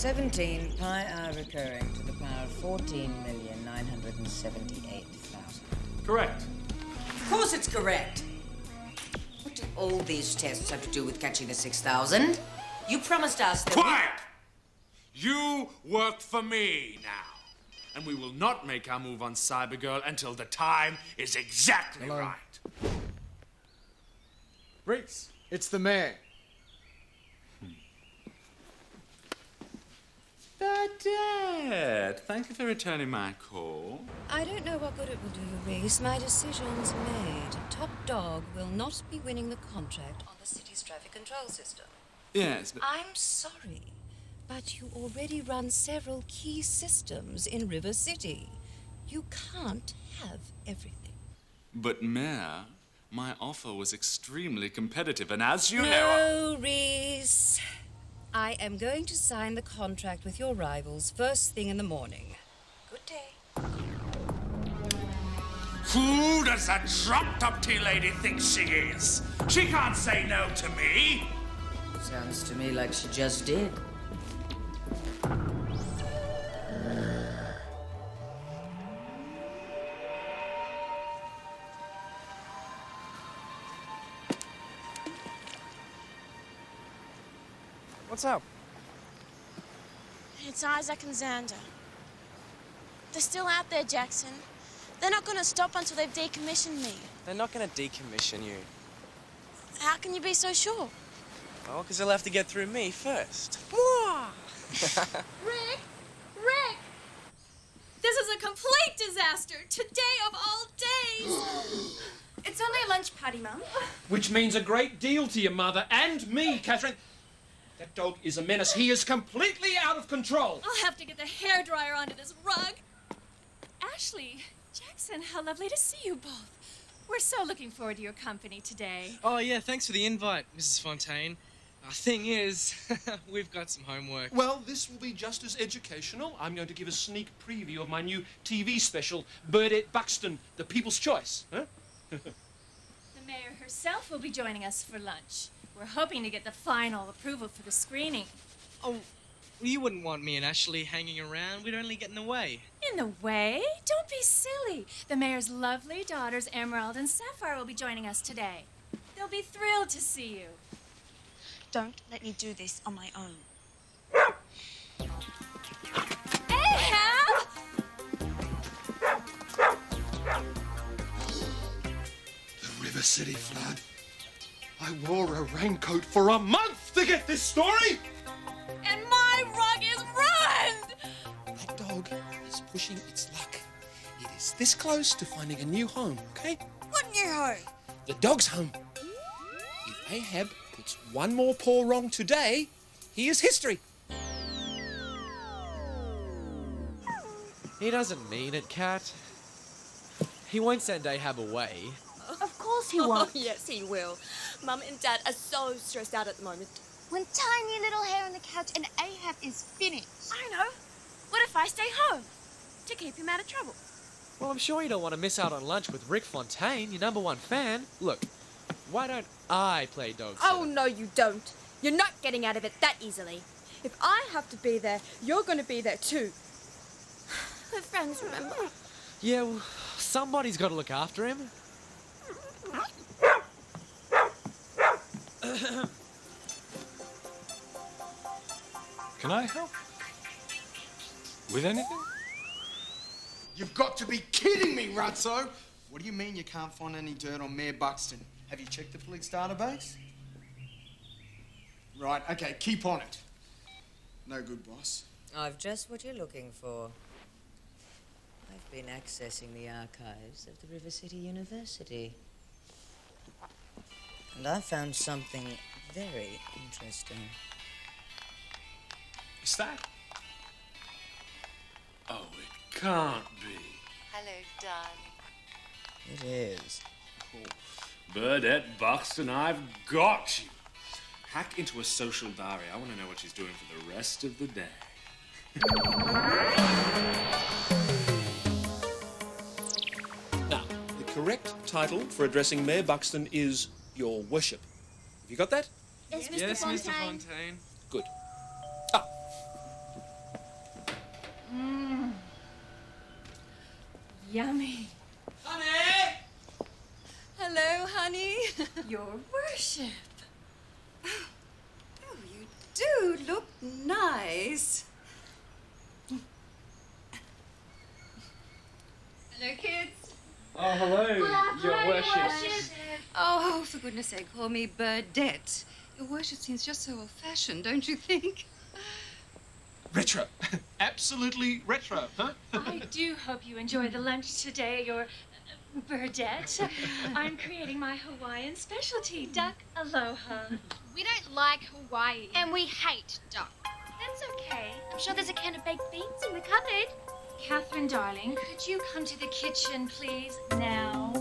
17 pi r recurring to the power of 14,978,000. Correct. Of course it's correct. What do all these tests have to do with catching the 6,000? You promised us that Quiet! You work for me now. And we will not make our move on Cybergirl until the time is exactly right. Reese, it's the mayor. Dad, thank you for returning my call. I don't know what good it will do you, Reese. My decision's made. Top Dog will not be winning the contract on the city's traffic control system. Yes, but... I'm sorry, but you already run several key systems in River City. You can't have everything. But, Mayor, my offer was extremely competitive, and as you know... No, Reese. I am going to sign the contract with your rivals first thing in the morning. Good day. Who does that drop-top tea lady think she is? She can't say no to me. sounds to me like she just did. What's up? It's Isaac and Xander. They're still out there, Jackson. They're not going to stop until they've decommissioned me. They're not going to decommission you. How can you be so sure? Oh, because they'll have to get through me first. Rick! Rick! This is a complete disaster! Today of all days! It's only a lunch party, Mum. Which means a great deal to your mother and me, Catherine. That dog is a menace. He is completely out of control. I'll have to get the hairdryer onto this rug. Ashley, Jackson, how lovely to see you both. We're so looking forward to your company today. Oh, yeah, thanks for the invite, Mrs. Fontaine. Thing is, we've got some homework. Well, this will be just as educational. I'm going to give a sneak preview of my new TV special, Burdette Buxton, The People's Choice. Huh? The mayor herself will be joining us for lunch. We're hoping to get the final approval for the screening. Oh, well, you wouldn't want me and Ashley hanging around. We'd only get in the way. In the way? Don't be silly. The mayor's lovely daughters, Emerald and Sapphire, will be joining us today. They'll be thrilled to see you. Don't let me do this on my own. Hey, Hal! The River City flood. I wore a raincoat for a month to get this story! And my rug is ruined! That dog is pushing its luck. It is this close to finding a new home, okay? What new home? The dog's home. If Ahab puts one more paw wrong today, he is history. He doesn't mean it, Kat. He won't send Ahab away. Of course he won't. Oh, yes, he will. Mum and Dad are so stressed out at the moment. One tiny little hair on the couch and Ahab is finished. I know. What if I stay home? To keep him out of trouble. Well, I'm sure you don't want to miss out on lunch with Rick Fontaine, your #1 fan. Look, why don't I play dog sitter? Oh, no, you don't. You're not getting out of it that easily. If I have to be there, you're going to be there too. We're friends, remember? Yeah, well, somebody's got to look after him. Can I help? With anything? You've got to be kidding me, Ruzzo! What do you mean you can't find any dirt on Mayor Buxton? Have you checked the police database? Right, okay, keep on it. No good, boss. I've just what you're looking for. I've been accessing the archives of the River City University. And I found something very interesting. Is that? Oh, it can't be. Hello, darling. It is. Oh, Burdette Buxton, I've got you. Hack into a social diary. I want to know what she's doing for the rest of the day. Now, the correct title for addressing Mayor Buxton is Your Worship. Have you got that? Yes, Mr. Yes, Fontaine. Mr. Fontaine. Good. Ah, Mmm. Yummy. Honey! Hello, honey. Your worship. Oh, you do look nice. Hello, kids. Oh, hello, Your Worship. Oh, for goodness sake, call me Burdette. Your worship seems just so old-fashioned, don't you think? Retro. Absolutely retro, huh? I do hope you enjoy the lunch today, your Burdette. I'm creating my Hawaiian specialty, duck aloha. We don't like Hawaii. And we hate duck. That's okay. I'm sure there's a can of baked beans in the cupboard. Catherine, darling, could you come to the kitchen, please, now?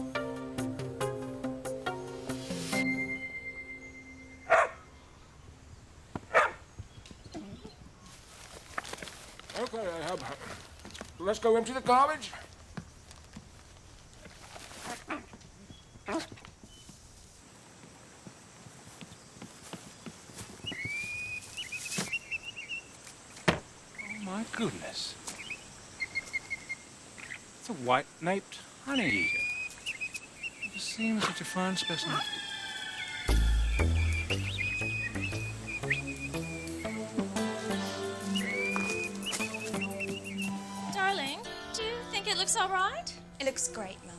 Okay, let's go empty the garbage. Oh, my goodness. It's a white-naped honey eater. Never seen such a fine specimen. Darling, do you think it looks all right? It looks great, Mum.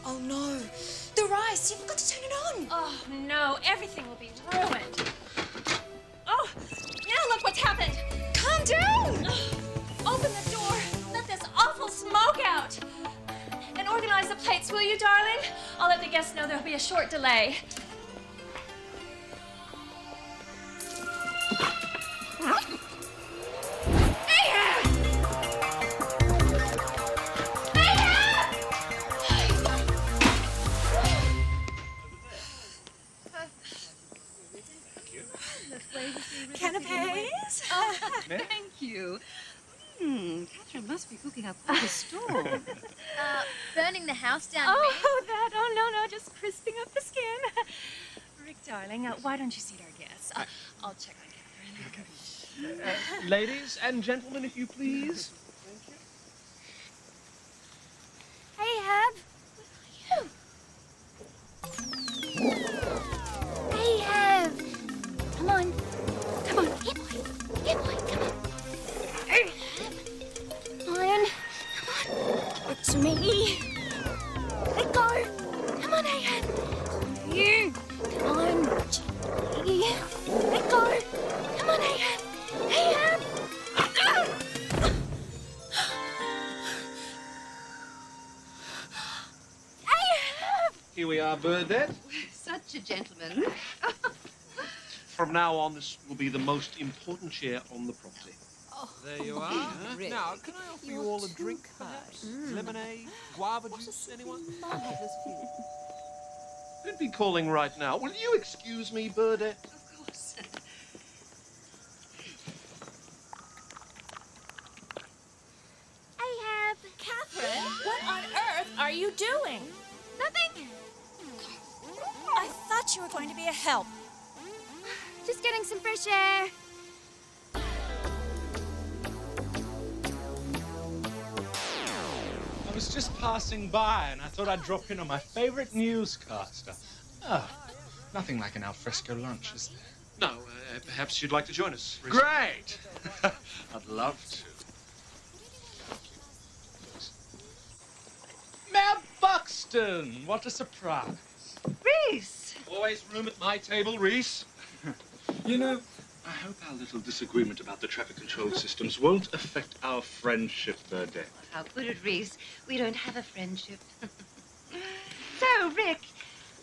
Oh, no. The rice. You forgot to turn it on. Oh, no. Everything will be ruined. Oh, now look what's happened. Calm down. Open the door. Let this awful smoke out. And organize the plates, will you, darling? I'll let the guests know there'll be a short delay. Canapes? Oh, thank you. Catherine must be cooking up quite a storm. Burning the house down. Oh, that. Oh, no, just crisping up the skin. Rick, darling, why don't you seat our guests? I'll check on Catherine. Ladies and gentlemen, if you please. Hey, Hab. Hey, Hab. Come on. Come on. Here, boy. Here, boy. Come on. Hey, Hab. Come on. Come on. It's me. Let go. Come on, Ahab. You. Come on. Gently. Let go. Come on, Ahab. Ahab. Ahab. Here we are, Burdette. Such a gentleman. From now on, this will be the most important chair on the property. There you are. Now, can I offer you all a drink, perhaps? Lemonade, guava juice, anyone? Don't be calling right now. Will you excuse me, Burdette? Of course. Ahab. Catherine, what on earth are you doing? Nothing. I thought you were going to be a help. Just getting some fresh air. I was just passing by and I thought I'd drop in on my favorite newscaster. Oh, nothing like an alfresco lunch, is there? No, perhaps you'd like to join us. Great! I'd love to. Mayor Buxton! What a surprise. Reese! Always room at my table, Reese. You know, I hope our little disagreement about the traffic control systems won't affect our friendship, Burdette. How could it, Reese? We don't have a friendship. So, Rick,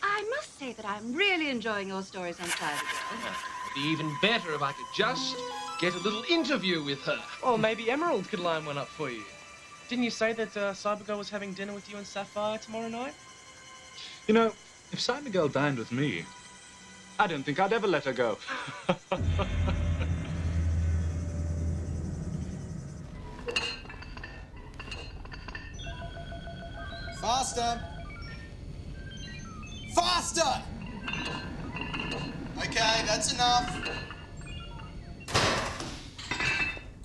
I must say that I'm really enjoying your stories on Cybergirl. It'd be even better if I could just get a little interview with her. Or maybe Emerald could line one up for you. Didn't you say that Cybergirl was having dinner with you and Sapphire tomorrow night? You know, if Cybergirl dined with me, I don't think I'd ever let her go. Faster! Faster! Okay, that's enough.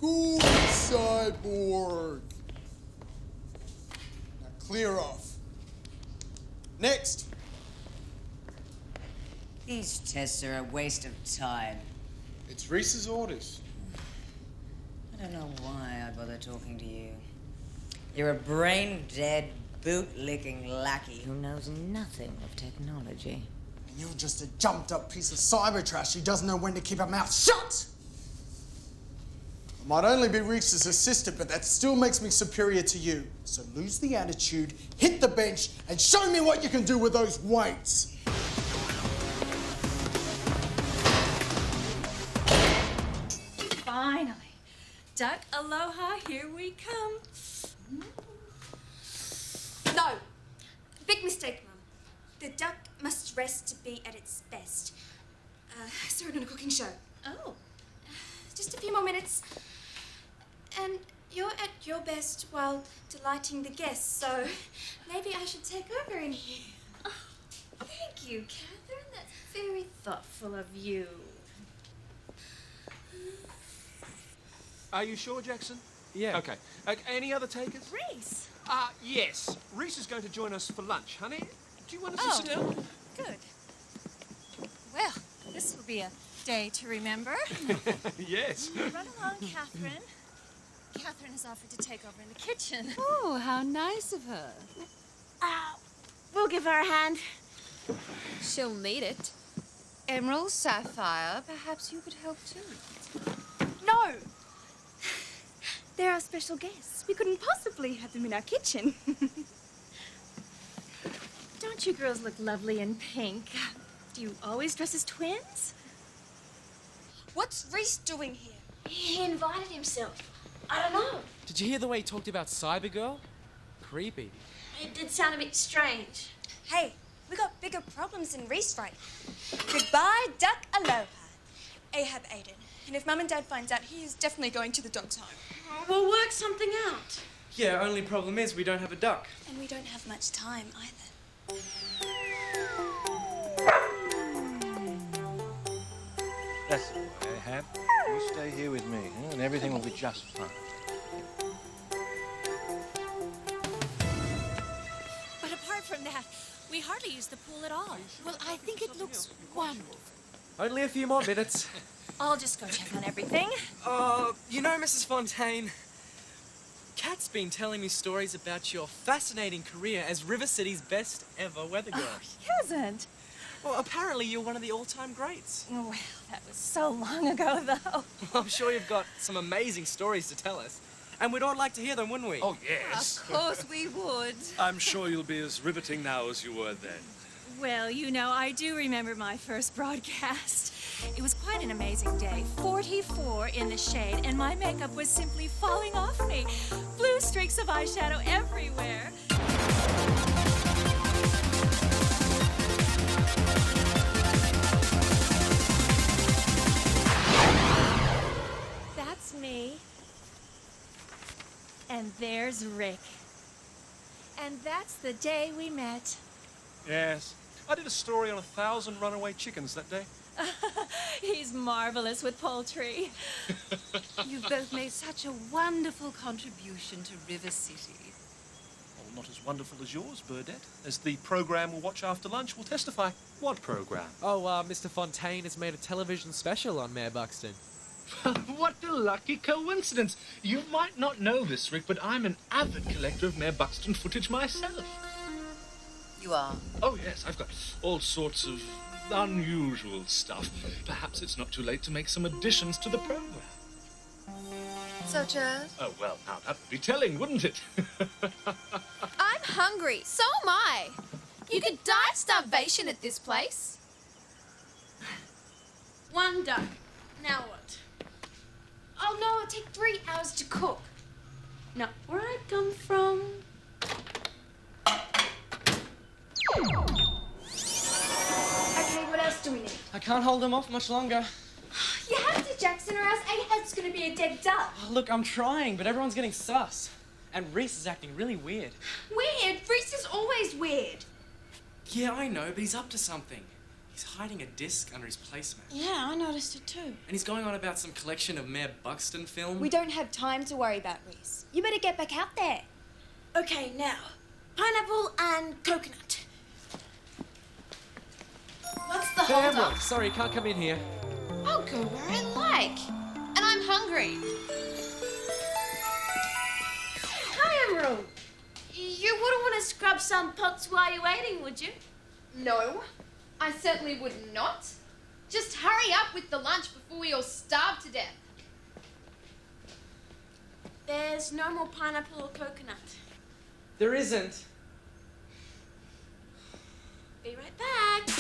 Good cyborg. Now clear off. Next. These tests are a waste of time. It's Reese's orders. I don't know why I bother talking to you. You're a brain-dead, boot-licking lackey who knows nothing of technology. And you're just a jumped-up piece of cyber trash who doesn't know when to keep her mouth shut! I might only be Reese's assistant, but that still makes me superior to you. So lose the attitude, hit the bench, and show me what you can do with those weights. Finally. Duck aloha, here we come. No. Big mistake, Mum. The duck must rest to be at its best. Saw it on a cooking show. Oh. Just a few more minutes. And you're at your best while delighting the guests, so maybe I should take over in here. Oh, thank you, Catherine. That's very thoughtful of you. Are you sure, Jackson? Yeah. Okay. Any other takers? Reese. Yes. Reese is going to join us for lunch, honey. Do you want us Oh. to sit down? Good. Well, this will be a day to remember. Yes. Run along, Catherine. Catherine has offered to take over in the kitchen. Oh, how nice of her. We'll give her a hand. She'll need it. Emerald, Sapphire, perhaps you could help too. No! They're our special guests. We couldn't possibly have them in our kitchen. Don't you girls look lovely in pink? Do you always dress as twins? What's Reese doing here? He invited himself. I don't know. Did you hear the way he talked about Cybergirl? Creepy. It did sound a bit strange. Hey, we got bigger problems than Reese right now. Goodbye, Duck Aloha. Ahab Aiden. And if Mum and Dad finds out, he is definitely going to the dog's home. We'll work something out. Yeah, only problem is we don't have a duck. And we don't have much time either. That's the way, Ahab. You stay here with me, and everything will be just fine. But apart from that, we hardly use the pool at all. Well, I think it looks wonderful. Only a few more minutes. I'll just go check on everything. You know, Mrs. Fontaine, Kat's been telling me stories about your fascinating career as River City's best ever weather girl. Oh, he hasn't. Well, apparently you're one of the all-time greats. Well, that was so long ago, though. I'm sure you've got some amazing stories to tell us. And we'd all like to hear them, wouldn't we? Oh, yes. Of course we would. I'm sure you'll be as riveting now as you were then. Well, you know, I do remember my first broadcast. It was quite an amazing day. 44 in the shade, and my makeup was simply falling off me. Blue streaks of eyeshadow everywhere. That's me. And there's Rick. And that's the day we met. Yes. I did a story on 1,000 runaway chickens that day. He's marvelous with poultry. You've both made such a wonderful contribution to River City. Well, not as wonderful as yours, Burdette. As the program we'll watch after lunch will testify. What program? Oh, Mr. Fontaine has made a television special on Mayor Buxton. What a lucky coincidence. You might not know this, Rick, but I'm an avid collector of Mayor Buxton footage myself. You are? Oh, yes, I've got all sorts of unusual stuff. Perhaps it's not too late to make some additions to the program. Such as? Oh, well, now that would be telling, wouldn't it? I'm hungry. So am I. You could die of starvation at this place. One duck. Now what? Oh no, it'll take 3 hours to cook. Now, where I come from... Okay, what else do we need? I can't hold them off much longer. You have to, Jackson, or else Ahab's gonna be a dead duck. Oh, look, I'm trying, but everyone's getting sus. And Reese is acting really weird. Weird? Reese is always weird. Yeah, I know, but he's up to something. He's hiding a disc under his placemat. Yeah, I noticed it too. And he's going on about some collection of Mayor Buxton film. We don't have time to worry about Reese. You better get back out there. Okay, now, pineapple and coconut. What's the Hey, hold Emerald. up? Sorry, can't come in here. I'll go where I like. And I'm hungry. Hi, Emerald. You wouldn't want to scrub some pots while you're waiting, would you? No, I certainly would not. Just hurry up with the lunch before we all starve to death. There's no more pineapple or coconut. There isn't. Be right back.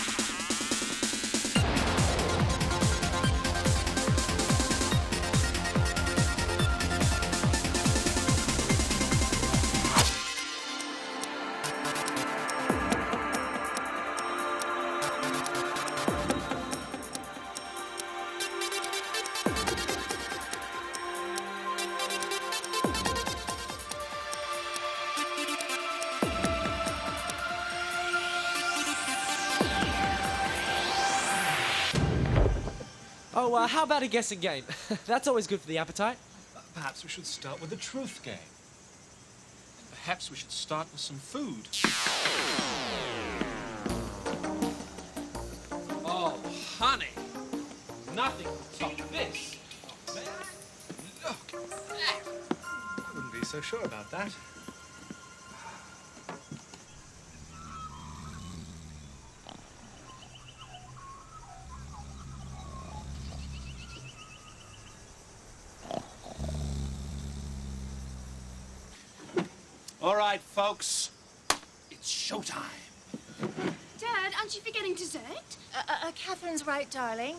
Oh, how about a guessing game? That's always good for the appetite. Perhaps we should start with a truth game. Perhaps we should start with some food. Oh, honey. Nothing will top this. Oh, man. Look at that. I wouldn't be so sure about that. All right, folks. It's showtime. Dad, aren't you forgetting dessert? Catherine's right, darling.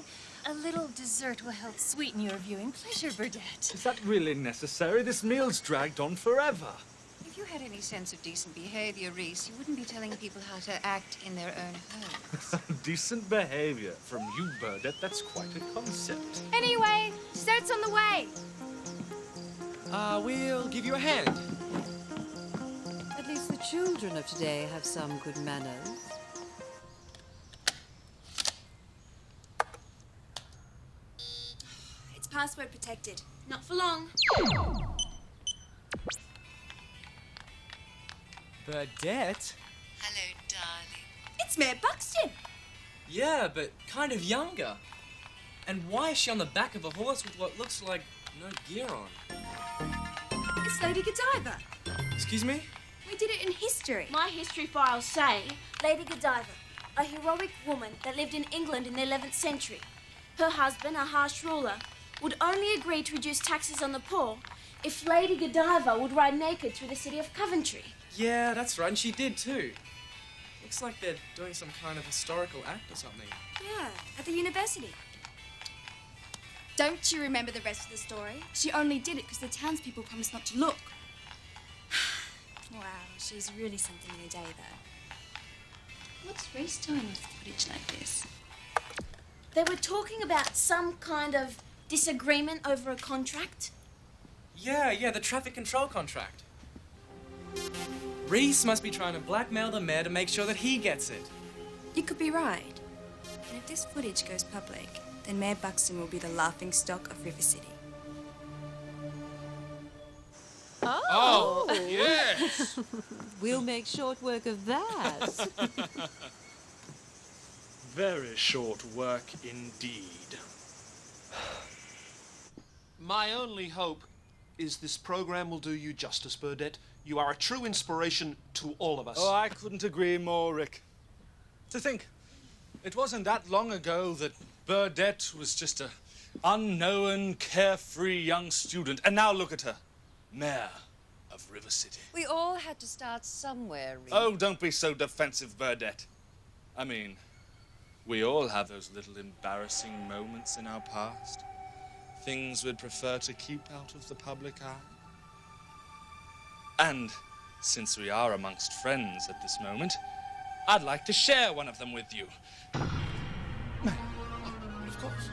A little dessert will help sweeten your viewing pleasure, Burdette. Is that really necessary? This meal's dragged on forever. If you had any sense of decent behavior, Reese, you wouldn't be telling people how to act in their own homes. Decent behavior from you, Burdette. That's quite a concept. Anyway, dessert's on the way. We'll give you a hand. At least the children of today have some good manners. It's password protected. Not for long. Burdette? Hello, darling. It's Mayor Buxton. Yeah, but kind of younger. And why is she on the back of a horse with what looks like no gear on? It's Lady Godiva. Excuse me? We did it in history. My history files say Lady Godiva, a heroic woman that lived in England in the 11th century. Her husband, a harsh ruler, would only agree to reduce taxes on the poor if Lady Godiva would ride naked through the city of Coventry. Yeah, that's right, and she did too. Looks like they're doing some kind of historical act or something. Yeah, at the university. Don't you remember the rest of the story? She only did it because the townspeople promised not to look. Wow, she's really something in a day, though. What's Reese doing with footage like this? They were talking about some kind of disagreement over a contract. Yeah, the traffic control contract. Reese must be trying to blackmail the mayor to make sure that he gets it. You could be right. And if this footage goes public, then Mayor Buxton will be the laughingstock of River City. Oh, yes. We'll make short work of that. Very short work indeed. My only hope is this program will do you justice, Burdette. You are a true inspiration to all of us. Oh, I couldn't agree more, Rick. To think, it wasn't that long ago that Burdette was just a unknown, carefree young student. And now look at her, mayor of River City. We all had to start somewhere, Reese. Oh, don't be so defensive, Burdette. I mean, we all have those little embarrassing moments in our past. Things we'd prefer to keep out of the public eye. And since we are amongst friends at this moment, I'd like to share one of them with you. Of course.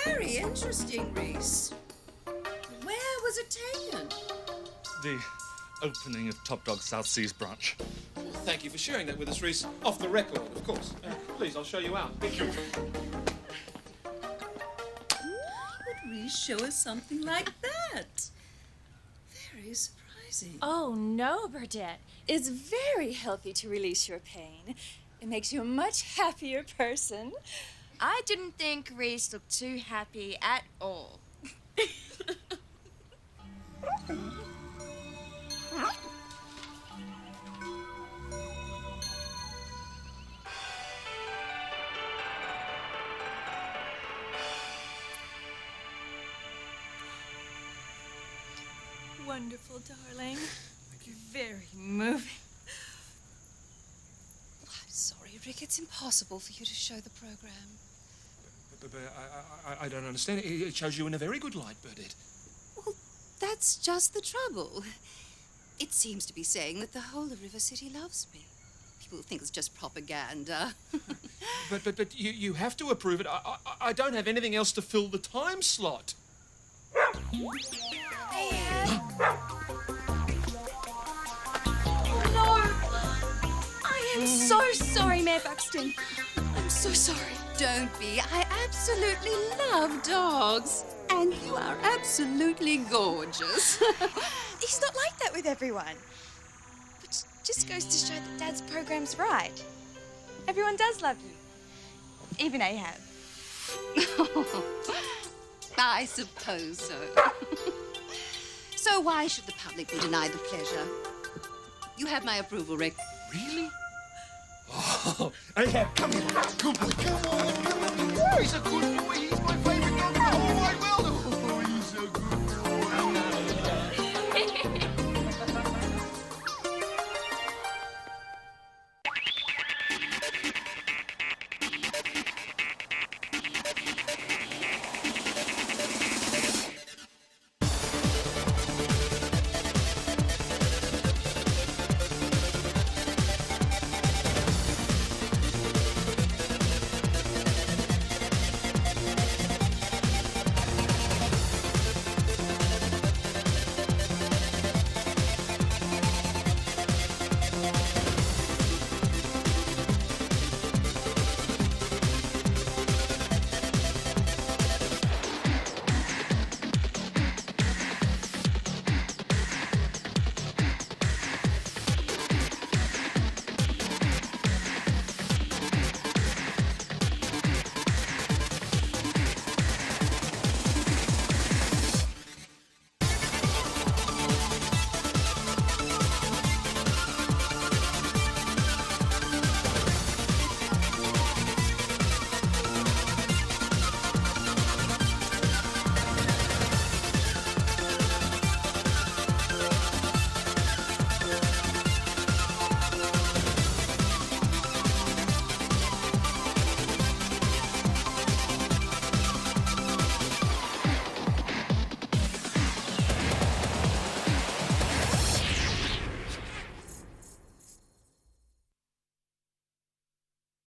Very interesting, Reese. Where was it taken? The opening of Top Dog South Seas branch. Thank you for sharing that with us, Reese. Off the record, of course. Please, I'll show you out. Thank you. Would Reese show us something like that? Very surprising. Oh, no, Burdette. It's very healthy to release your pain. It makes you a much happier person. I didn't think Reese looked too happy at all. Wonderful, darling. Very moving. I'm sorry, Rick. It's impossible for you to show the program. But I don't understand. It shows you in a very good light, Burdette. Well, that's just the trouble. It seems to be saying that the whole of River City loves me. People think it's just propaganda. But you have to approve it. I don't have anything else to fill the time slot. I am so sorry, Mayor Buxton. I'm so sorry. Don't be. I absolutely love dogs. And you are absolutely gorgeous. He's not like that with everyone. Which just goes to show that Dad's program's right. Everyone does love you. Even Ahab. I suppose so. So why should the public be denied the pleasure? You have my approval, Rick. Really? Oh, Ahab, come here. Good boy, come on. He's a good boy. He's my favorite dog.